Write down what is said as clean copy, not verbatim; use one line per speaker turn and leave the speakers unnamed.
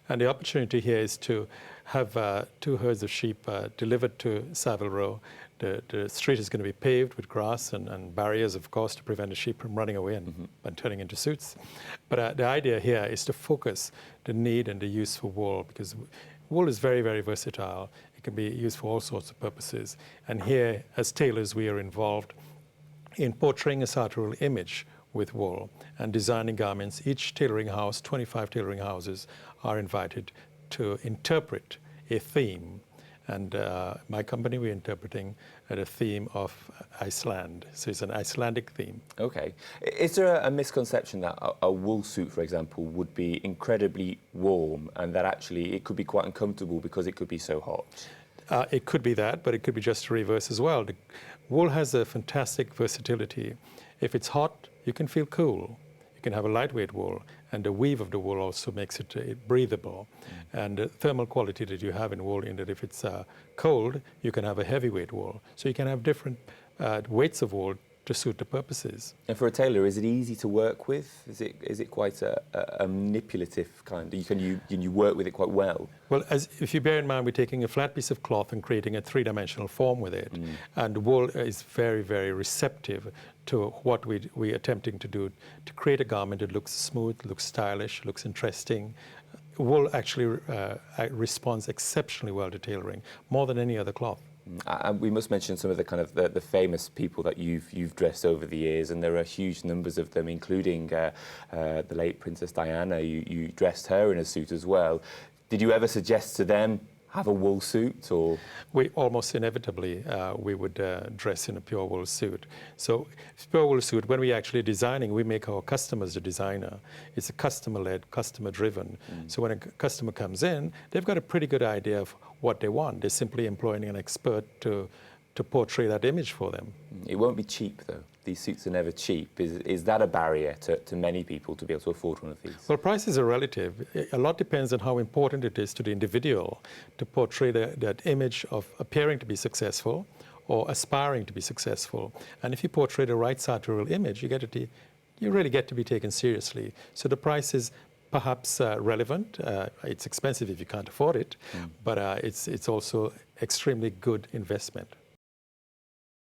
And the opportunity here is to have 2 herds of sheep delivered to Savile Row. The street is going to be paved with grass and barriers, of course, to prevent the sheep from running away and turning into suits. But the idea here is to focus the need and the use for wool, because wool is very, very versatile. It can be used for all sorts of purposes. And here, as tailors, we are involved in portraying a sartorial image with wool and designing garments. Each tailoring house, 25 tailoring houses, are invited to interpret a theme. And my company, we're interpreting the theme of Iceland. So it's an Icelandic theme.
Okay. Is there a misconception that a wool suit, for example, would be incredibly warm and that actually it could be quite uncomfortable because it could be so hot?
It could be that, but it could be just the reverse as well. The wool has a fantastic versatility. If it's hot, you can feel cool. You can have a lightweight wool, and the weave of the wool also makes it breathable. And the thermal quality that you have in wool, in that if it's cold, you can have a heavyweight wool. So you can have different weights of wool to suit the purposes.
And for a tailor, is it easy to work with? Is it quite a manipulative kind? Can you work with it quite well?
Well, if you bear in mind, we're taking a flat piece of cloth and creating a 3-dimensional form with it. And the wool is very, very receptive to what we're attempting to do, to create a garment that looks smooth, looks stylish, looks interesting. Wool actually responds exceptionally well to tailoring, more than any other cloth.
And we must mention some of the kind of the famous people that you've dressed over the years, and there are huge numbers of them, including the late Princess Diana. You dressed her in a suit as well. Did you ever suggest to them have a wool suit, or?
We almost inevitably we would dress in a pure wool suit. So pure wool suit, when we actually designing, we make our customers the designer. It's a customer-led, customer-driven. So when a customer comes in, they've got a pretty good idea of what they want. They're simply employing an expert to portray that image for them.
It won't be cheap, though. These suits are never cheap. Is that a barrier to many people to be able to afford one of these?
Well, prices are relative. A lot depends on how important it is to the individual to portray that image of appearing to be successful or aspiring to be successful. And if you portray the right sartorial image, you really get to be taken seriously. So the price is perhaps relevant. It's expensive if you can't afford it, but it's also extremely good investment.